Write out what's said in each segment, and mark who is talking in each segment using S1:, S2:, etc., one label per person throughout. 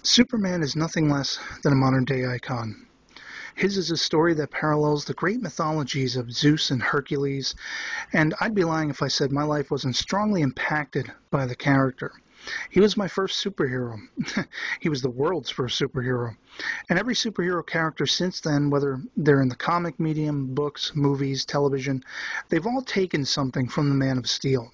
S1: Superman is nothing less than a modern-day icon. His is a story that parallels the great mythologies of Zeus and Hercules, and I'd be lying if I said my life wasn't strongly impacted by the character. He was my first superhero. He was the world's first superhero. And every superhero character since then, whether they're in the comic medium, books, movies, television, they've all taken something from the Man of Steel.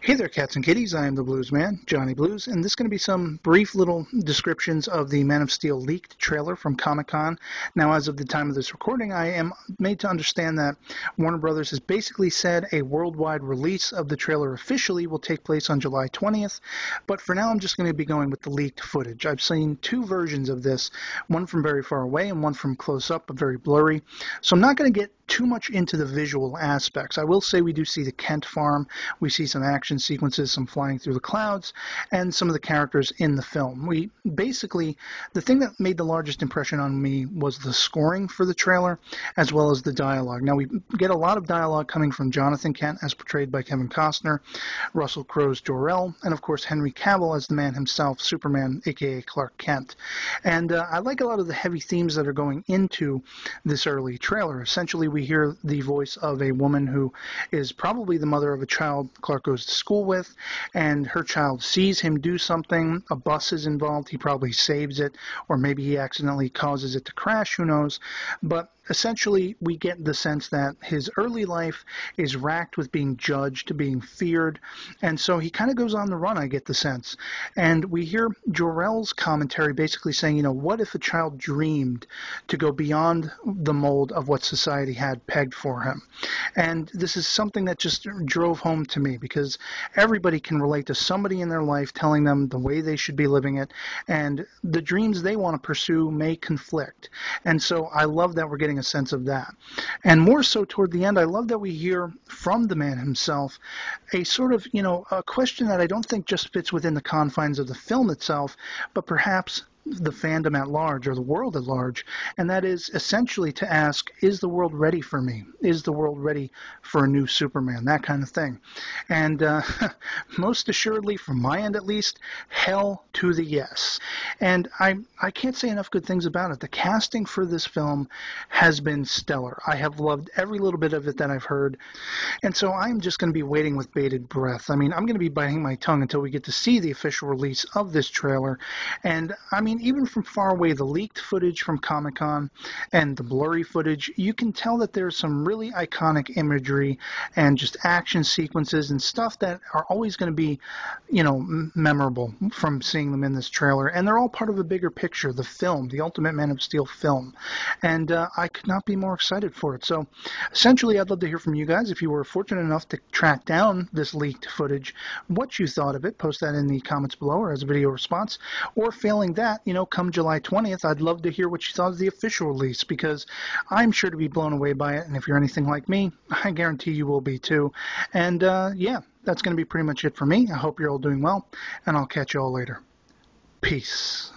S1: Hey there, cats and kitties. I am the Blues Man, Johnny Blues, and this is going to be some brief little descriptions of the Man of Steel leaked trailer from Comic-Con. Now, as of the time of this recording, I am made to understand that Warner Brothers has basically said a worldwide release of the trailer officially will take place on July 20th, but for now I'm just going to be going with the leaked footage. I've seen two versions of this, one from very far away and one from close up, but very blurry, so I'm not going to get too much into the visual aspects. I will say we do see the Kent farm, we see some action sequences, some flying through the clouds, and some of the characters in the film. The thing that made the largest impression on me was the scoring for the trailer, as well as the dialogue. Now, we get a lot of dialogue coming from Jonathan Kent, as portrayed by Kevin Costner, Russell Crowe's Jor-El, and of course Henry Cavill as the man himself, Superman, aka Clark Kent. And I like a lot of the heavy themes that are going into this early trailer. Essentially, we hear the voice of a woman who is probably the mother of a child Clark goes to school with, and her child sees him do something. A bus is involved. He probably saves it, or maybe he accidentally causes it to crash. Who knows? But essentially, we get the sense that his early life is racked with being judged, being feared, and so he kind of goes on the run, I get the sense. And we hear Jor-El's commentary basically saying, what if a child dreamed to go beyond the mold of what society had pegged for him? And this is something that just drove home to me, because everybody can relate to somebody in their life telling them the way they should be living it, and the dreams they want to pursue may conflict. And so I love that we're getting a sense of that. And more so toward the end, I love that we hear from the man himself a sort of, a question that I don't think just fits within the confines of the film itself, but perhaps the fandom at large, or the world at large, and that is essentially to ask, is the world ready for me? Is the world ready for a new Superman? That kind of thing. And most assuredly, from my end at least, hell to the yes. And I can't say enough good things about it. The casting for this film has been stellar. I have loved every little bit of it that I've heard, and so I'm just going to be waiting with bated breath. I'm going to be biting my tongue until we get to see the official release of this trailer. And even from far away, the leaked footage from Comic-Con and the blurry footage, you can tell that there's some really iconic imagery and just action sequences and stuff that are always going to be, memorable from seeing them in this trailer. And they're all part of a bigger picture, the film, the Ultimate Man of Steel film. And I could not be more excited for it. So essentially, I'd love to hear from you guys. If you were fortunate enough to track down this leaked footage, what you thought of it, post that in the comments below or as a video response. Or failing that, come July 20th, I'd love to hear what you thought of the official release, because I'm sure to be blown away by it, and if you're anything like me, I guarantee you will be too. And yeah, that's going to be pretty much it for me. I hope you're all doing well, and I'll catch you all later. Peace.